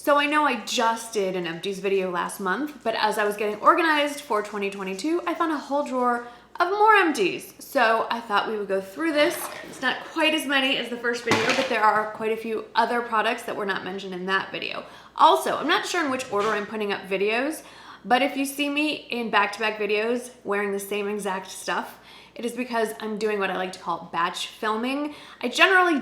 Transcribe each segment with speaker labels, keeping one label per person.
Speaker 1: So I know I just did an Empties video last month, but as I was getting organized for 2022, I found a whole drawer of more Empties. So I thought we would go through this. It's not quite as many as the first video, but there are quite a few other products that were not mentioned in that video. Also, I'm not sure in which order I'm putting up videos, but if you see me in back-to-back videos wearing the same exact stuff, it is because I'm doing what I like to call batch filming. I generally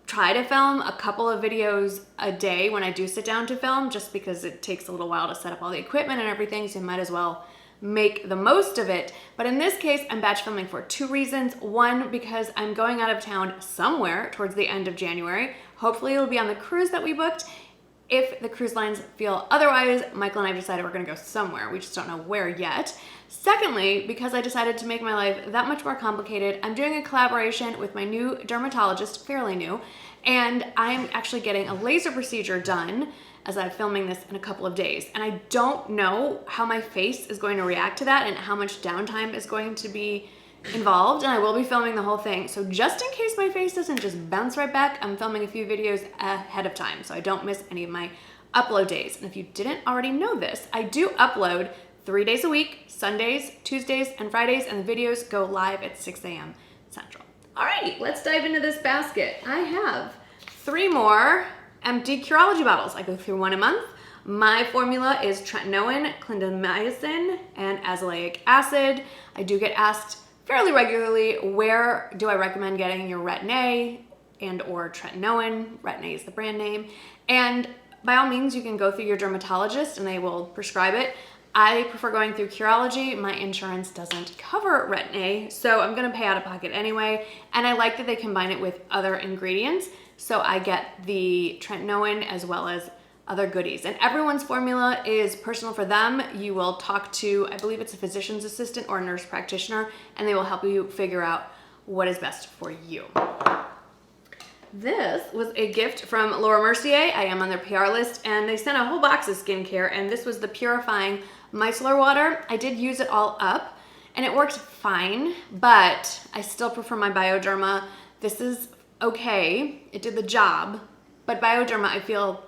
Speaker 1: try to film a couple of videos a day when I do sit down to film, just because it takes a little while to set up all the equipment and everything, so you might as well make the most of it. But in this case, I'm batch filming for two reasons. One, because I'm going out of town somewhere towards the end of January. Hopefully it'll be on the cruise that we booked. If the cruise lines feel otherwise, Michael and I have decided we're gonna go somewhere. We just don't know where yet. Secondly, because I decided to make my life that much more complicated, I'm doing a collaboration with my new dermatologist, fairly new, and I'm actually getting a laser procedure done as I'm filming this in a couple of days. And I don't know how my face is going to react to that and how much downtime is going to be involved, and I will be filming the whole thing. So just in case my face doesn't just bounce right back, I'm filming a few videos ahead of time so I don't miss any of my upload days. And if you didn't already know this, I do upload 3 days a week, Sundays, Tuesdays, and Fridays, and the videos go live at 6 a.m. Central. All right, let's dive into this basket. I have 3 more empty Curology bottles. I go through one a month. My formula is tretinoin, clindamycin, and azelaic acid. I do get asked fairly regularly, where do I recommend getting your Retin-A and or tretinoin? Retin-A is the brand name. And by all means, you can go through your dermatologist and they will prescribe it. I prefer going through Curology. My insurance doesn't cover Retin-A, so I'm gonna pay out of pocket anyway. And I like that they combine it with other ingredients. So I get the tretinoin as well as other goodies. And everyone's formula is personal for them. You will talk to, I believe it's a physician's assistant or a nurse practitioner, and they will help you figure out what is best for you. This was a gift from Laura Mercier. I am on their PR list, and they sent a whole box of skincare, and this was the Purifying Micellar Water. I did use it all up, and it worked fine, but I still prefer my Bioderma. This is okay. It did the job, but Bioderma, I feel,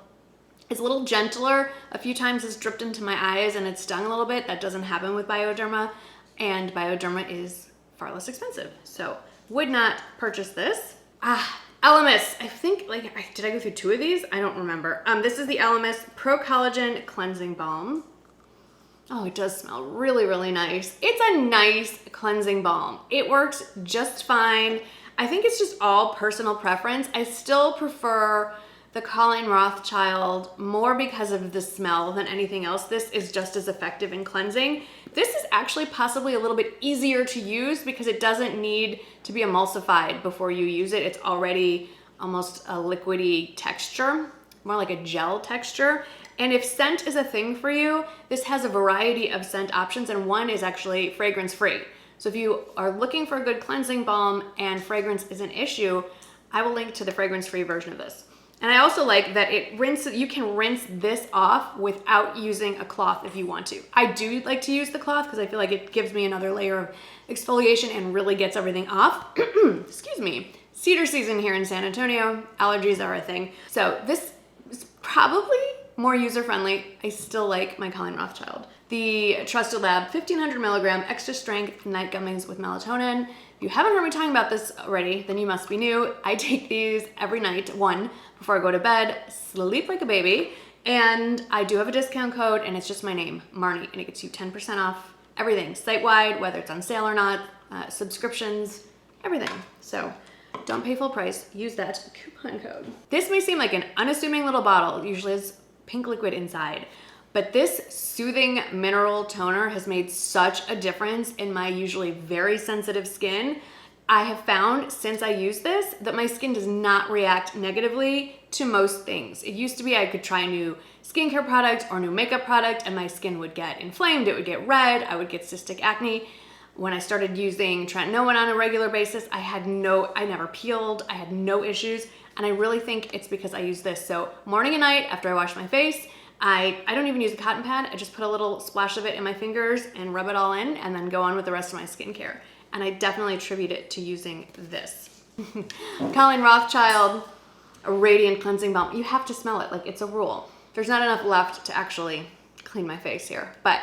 Speaker 1: is a little gentler. A few times it's dripped into my eyes and it stung a little bit. That doesn't happen with Bioderma, and Bioderma is far less expensive. So would not purchase this. Elemis, I think, did I go through 2 of these? I don't remember. This is the Elemis Pro Collagen Cleansing Balm. Oh, it does smell really, really nice. It's a nice cleansing balm. It works just fine. I think it's just all personal preference. I still prefer the Colleen Rothschild more because of the smell than anything else. This is just as effective in cleansing. This is actually possibly a little bit easier to use because it doesn't need to be emulsified before you use it. It's already almost a liquidy texture, more like a gel texture. And if scent is a thing for you, this has a variety of scent options, and one is actually fragrance free. So if you are looking for a good cleansing balm and fragrance is an issue, I will link to the fragrance free version of this. And I also like that you can rinse this off without using a cloth if you want to. I do like to use the cloth because I feel like it gives me another layer of exfoliation and really gets everything off. Excuse me. Cedar season here in San Antonio. Allergies are a thing. So this is probably more user-friendly. I still like my Colleen Rothschild. The Trusted Lab 1500 milligram extra strength night gummies with melatonin. If you haven't heard me talking about this already, then you must be new. I take these every night, one, before I go to bed, sleep like a baby, and I do have a discount code, and it's just my name, Marnie, and it gets you 10% off everything, site-wide, whether it's on sale or not, subscriptions, everything. So don't pay full price, use that coupon code. This may seem like an unassuming little bottle. It usually has pink liquid inside, but this soothing mineral toner has made such a difference in my usually very sensitive skin. I have found since I use this that my skin does not react negatively to most things. It used to be I could try a new skincare product or new makeup product and my skin would get inflamed, it would get red, I would get cystic acne. When I started using tretinoin on a regular basis, I never peeled, I had no issues, and I really think it's because I use this. So morning and night after I wash my face, I don't even use a cotton pad, I just put a little splash of it in my fingers and rub it all in and then go on with the rest of my skincare. And I definitely attribute it to using this. Colleen Rothschild, a radiant cleansing balm. You have to smell it, like it's a rule. there's not enough left to actually clean my face here. But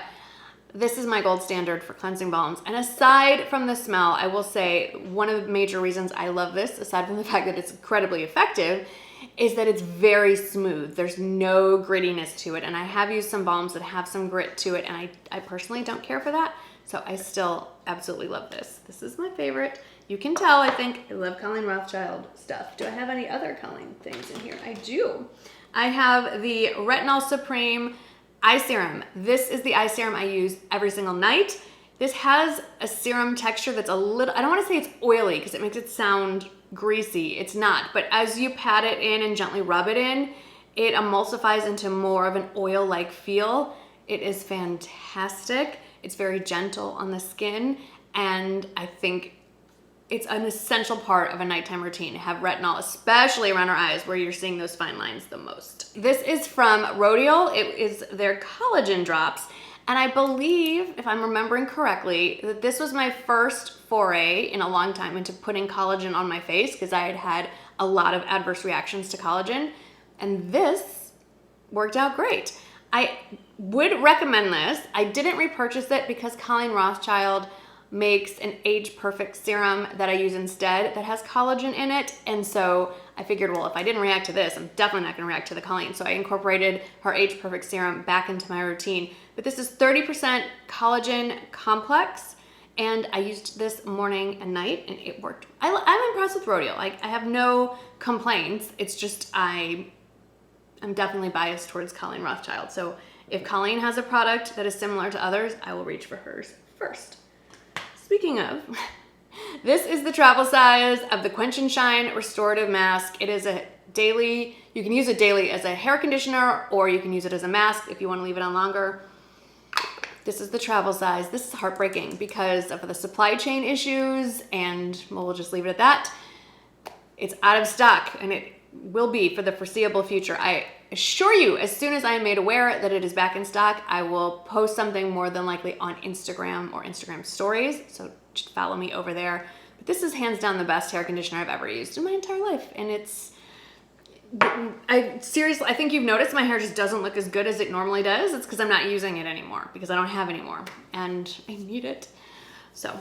Speaker 1: this is my gold standard for cleansing balms. And aside from the smell, I will say one of the major reasons I love this, aside from the fact that it's incredibly effective, is that it's very smooth. There's no grittiness to it. And I have used some balms that have some grit to it, and I personally don't care for that. So I still absolutely love this. This is my favorite. You can tell, I think, I love Colleen Rothschild stuff. Do I have any other Colleen things in here? I do. I have the Retinol Supreme Eye Serum. This is the eye serum I use every single night. This has a serum texture that's a little, I don't want to say it's oily because it makes it sound greasy. It's not, but as you pat it in and gently rub it in, it emulsifies into more of an oil-like feel. It is fantastic. It's very gentle on the skin, and I think it's an essential part of a nighttime routine to have retinol, especially around our eyes where you're seeing those fine lines the most. This is from Rodial. It is their collagen drops. And I believe, if I'm remembering correctly, that this was my first foray in a long time into putting collagen on my face because I had had a lot of adverse reactions to collagen. And this worked out great. I would recommend this. I didn't repurchase it because Colleen Rothschild makes an age perfect serum that I use instead that has collagen in it. And so I figured, well, if I didn't react to this, I'm definitely not gonna react to the Colleen. So I incorporated her age perfect serum back into my routine. But this is 30% collagen complex, and I used this morning and night, and it worked. I'm impressed with Rodial. I have no complaints. It's just I'm definitely biased towards Colleen Rothschild. So if Colleen has a product that is similar to others, I will reach for hers first. Speaking of, this is the travel size of the Quench and Shine Restorative Mask. It is a daily, you can use it daily as a hair conditioner, or you can use it as a mask if you want to leave it on longer. This is the travel size. This is heartbreaking because of the supply chain issues, and we'll just leave it at that. It's out of stock, and it will be for the foreseeable future. I assure you, as soon as I am made aware that it is back in stock, I will post something more than likely on Instagram or Instagram stories. So just follow me over there. But this is hands down the best hair conditioner I've ever used in my entire life. And seriously, I think you've noticed my hair just doesn't look as good as it normally does. It's because I'm not using it anymore because I don't have any more and I need it. So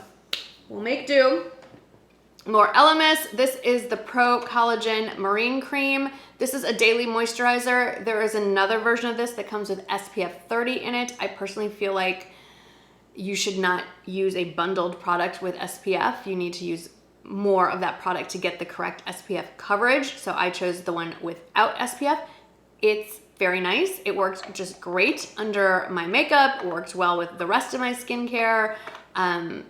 Speaker 1: we'll make do. More Elemis. This is the Pro Collagen Marine Cream. This is a daily moisturizer. There is another version of this that comes with SPF 30 in it. I personally feel like you should not use a bundled product with SPF. You need to use more of that product to get the correct SPF coverage. So I chose the one without SPF. It's very nice. It worked just great under my makeup. It worked well with the rest of my skincare. I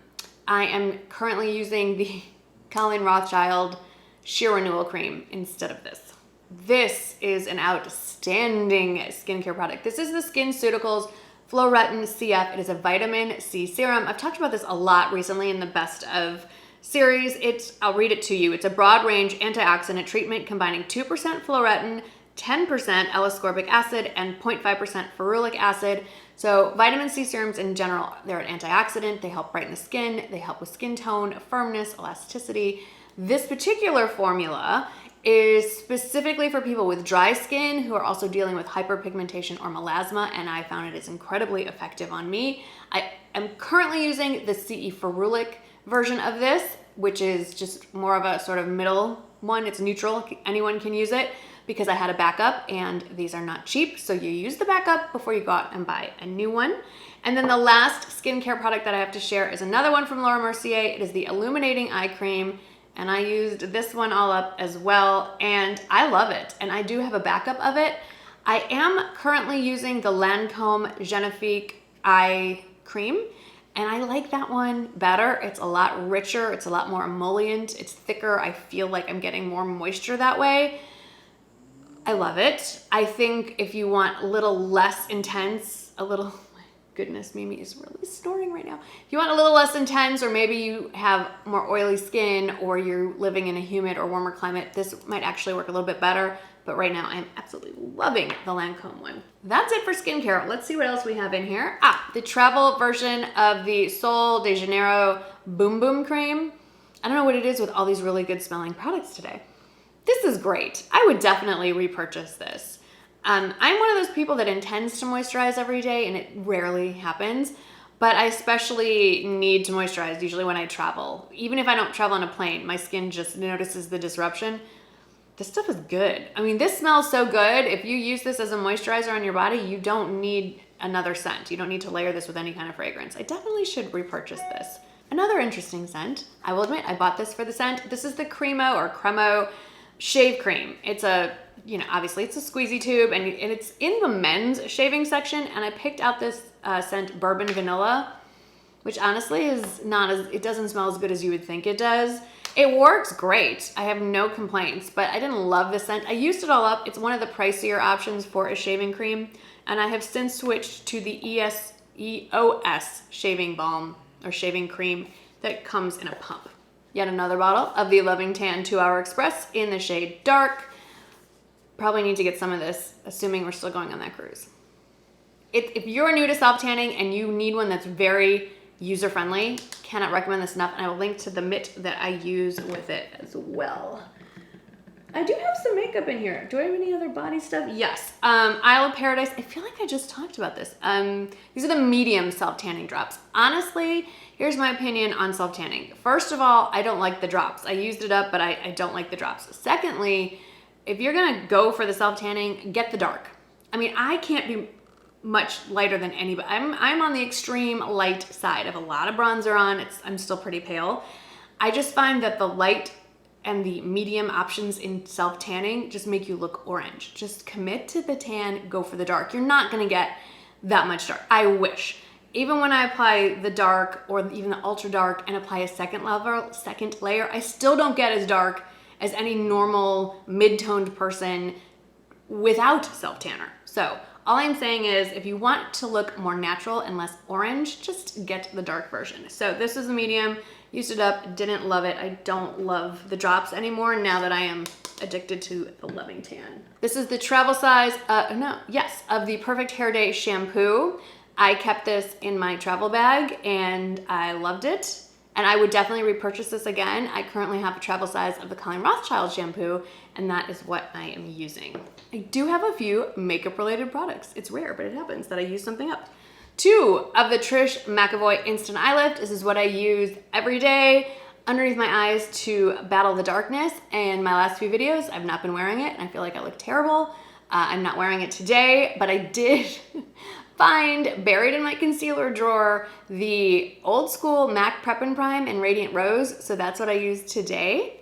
Speaker 1: am currently using the Colleen Rothschild Sheer Renewal Cream instead of this. This is an outstanding skincare product. This is the SkinCeuticals Floretin CF. It is a vitamin C serum. I've talked about this a lot recently in the Best of series. I'll read it to you. It's a broad range antioxidant treatment combining 2% Floretin, 10% L-ascorbic acid, and 0.5% ferulic acid. So vitamin C serums in general, they're an antioxidant. They help brighten the skin. They help with skin tone, firmness, elasticity. This particular formula is specifically for people with dry skin who are also dealing with hyperpigmentation or melasma, and I found it is incredibly effective on me. I am currently using the CE ferulic version of this, which is just more of a sort of middle one. It's neutral. Anyone can use it because I had a backup, and these are not cheap. So you use the backup before you go out and buy a new one. And then the last skincare product that I have to share is another one from Laura Mercier. It is the Illuminating Eye Cream. And I used this one all up as well, and I love it. And I do have a backup of it. I am currently using the Lancome Genifique Eye Cream, and I like that one better. It's a lot richer. It's a lot more emollient. It's thicker. I feel like I'm getting more moisture that way. I love it. I think if you want a little less intense, goodness, Mimi is really snoring right now. If you want a little less intense, or maybe you have more oily skin, or you're living in a humid or warmer climate, this might actually work a little bit better. But right now I'm absolutely loving the Lancome one. That's it for skincare. Let's see what else we have in here. The travel version of the Sol de Janeiro Boom Boom Cream. I don't know what it is with all these really good smelling products today. This is great. I would definitely repurchase this. I'm one of those people that intends to moisturize every day, and it rarely happens. But I especially need to moisturize usually when I travel. Even if I don't travel on a plane, my skin just notices the disruption. This stuff is good. I mean, this smells so good. If you use this as a moisturizer on your body, you don't need another scent. You don't need to layer this with any kind of fragrance. I definitely should repurchase this. Another interesting scent, I will admit, I bought this for the scent. This is the Cremo shave cream. It's a, obviously it's a squeezy tube, and it's in the men's shaving section, and I picked out this scent Bourbon Vanilla, which honestly is not it doesn't smell as good as you would think it does. It works great. I have no complaints, but I didn't love this scent. I used it all up. It's one of the pricier options for a shaving cream, and I have since switched to the EOS shaving balm or shaving cream that comes in a pump. Yet another bottle of the Loving Tan 2-Hour Express in the shade Dark. Probably need to get some of this, assuming we're still going on that cruise. If you're new to self-tanning and you need one that's very user-friendly, cannot recommend this enough, and I will link to the mitt that I use with it as well. I do have some makeup in here. Do I have any other body stuff? Yes. Isle of Paradise. I feel like I just talked about this. These are the medium self-tanning drops. Honestly, here's my opinion on self-tanning. First of all, I don't like the drops. I used it up, but I don't like the drops. Secondly, if you're gonna go for the self-tanning, get the dark. I mean, I can't be much lighter than anybody. I'm on the extreme light side. I have a lot of bronzer on. I'm still pretty pale. I just find that the light and the medium options in self-tanning just make you look orange. Just commit to the tan, go for the dark. You're not gonna get that much dark. I wish. Even when I apply the dark or even the ultra dark and apply a second layer, I still don't get as dark as any normal mid-toned person without self-tanner. So all I'm saying is if you want to look more natural and less orange, just get the dark version. So this is the medium, used it up, didn't love it. I don't love the drops anymore now that I am addicted to the Loving Tan. This is the travel size, of the Perfect Hair Day shampoo. I kept this in my travel bag and I loved it. And I would definitely repurchase this again. I currently have a travel size of the Colleen Rothschild shampoo, and that is what I am using. I do have a few makeup related products. It's rare, but it happens that I use something up. 2 of the Trish McEvoy Instant Eye Lift. This is what I use every day underneath my eyes to battle the darkness. And my last few videos, I've not been wearing it, and I feel like I look terrible. I'm not wearing it today, but I did find buried in my concealer drawer the old school MAC Prep and Prime in Radiant Rose. So that's what I use today.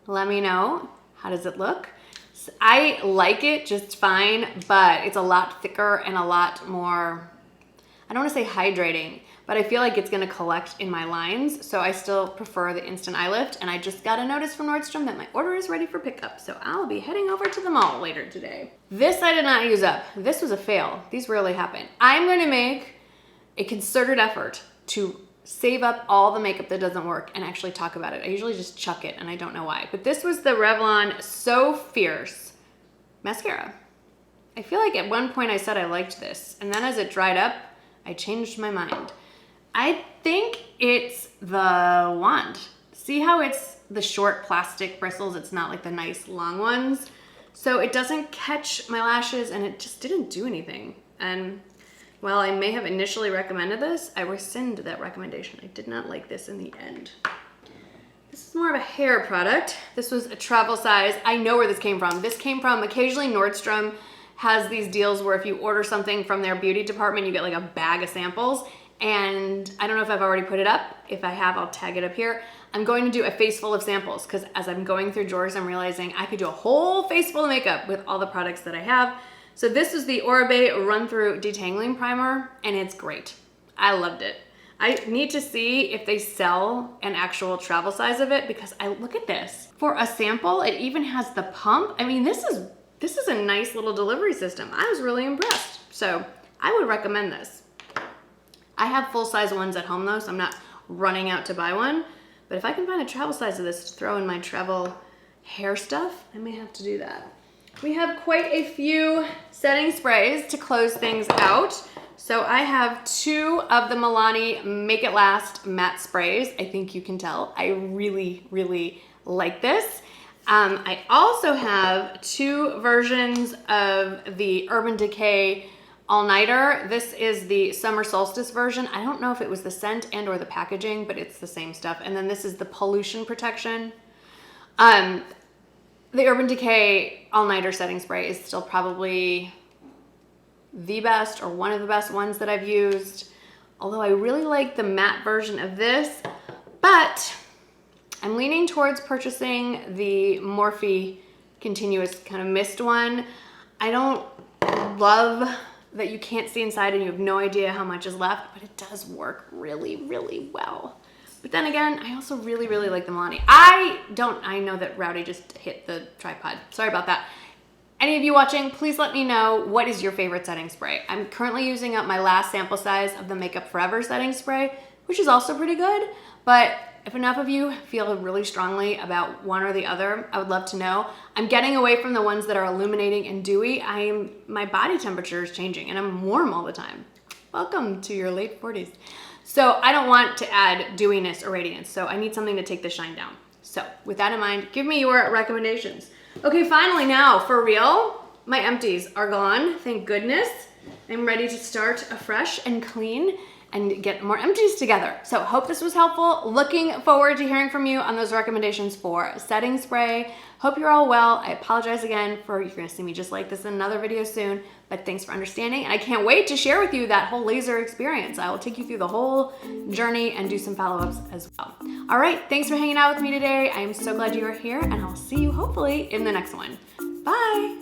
Speaker 1: Let me know, how does it look? I like it just fine, but it's a lot thicker and a lot more, I don't want to say hydrating, but I feel like it's going to collect in my lines. So I still prefer the Instant Eye Lift, and I just got a notice from Nordstrom that my order is ready for pickup. So I'll be heading over to the mall later today. This I did not use up. This was a fail. These rarely happen. I'm going to make a concerted effort to save up all the makeup that doesn't work and actually talk about it. I usually just chuck it and I don't know why. But this was the Revlon So Fierce mascara. I feel like at one point I said I liked this, and then as it dried up, I changed my mind. I think it's the wand. See how it's the short plastic bristles? It's not like the nice long ones. So it doesn't catch my lashes, and it just didn't do anything. And while I may have initially recommended this, I rescind that recommendation. I did not like this in the end. This is more of a hair product. This was a travel size. I know where this came from. This came from, occasionally Nordstrom has these deals where if you order something from their beauty department, you get like a bag of samples. And I don't know if I've already put it up. If I have, I'll tag it up here. I'm going to do a face full of samples because as I'm going through drawers, I'm realizing I could do a whole face full of makeup with all the products that I have. So this is the Oribe Run Through Detangling Primer, and it's great. I loved it. I need to see if they sell an actual travel size of it because I look at this. For a sample, it even has the pump. I mean, this is a nice little delivery system. I was really impressed. So I would recommend this. I have full-size ones at home though, so I'm not running out to buy one. But if I can find a travel size of this to throw in my travel hair stuff, I may have to do that. We have quite a few setting sprays to close things out. So I have 2 of the Milani Make It Last matte sprays. I think you can tell. I really, really like this. I also have 2 versions of the Urban Decay All-Nighter. This is the Summer Solstice version. I don't know if it was the scent and or the packaging, but it's the same stuff. And then this is the Pollution Protection. The Urban Decay All-Nighter Setting Spray is still probably the best or one of the best ones that I've used. Although I really like the matte version of this, but I'm leaning towards purchasing the Morphe Continuous kind of mist one. I don't love that you can't see inside and you have no idea how much is left, but it does work really, really well. But then again, I also really, really like the Milani. I know that Rowdy just hit the tripod. Sorry about that. Any of you watching, please let me know what is your favorite setting spray. I'm currently using up my last sample size of the Makeup Forever setting spray, which is also pretty good, but if enough of you feel really strongly about one or the other, I would love to know. I'm getting away from the ones that are illuminating and dewy. My body temperature is changing and I'm warm all the time. Welcome to your late 40s. So I don't want to add dewiness or radiance, so I need something to take the shine down. So with that in mind, give me your recommendations. Okay, finally now, for real, my empties are gone, thank goodness. I'm ready to start afresh and clean and get more empties together. So hope this was helpful. Looking forward to hearing from you on those recommendations for setting spray. Hope you're all well. I apologize again for, you're gonna see me just like this in another video soon, but thanks for understanding. And I can't wait to share with you that whole laser experience. I will take you through the whole journey and do some follow-ups as well. All right, thanks for hanging out with me today. I am so glad you are here and I'll see you hopefully in the next one. Bye.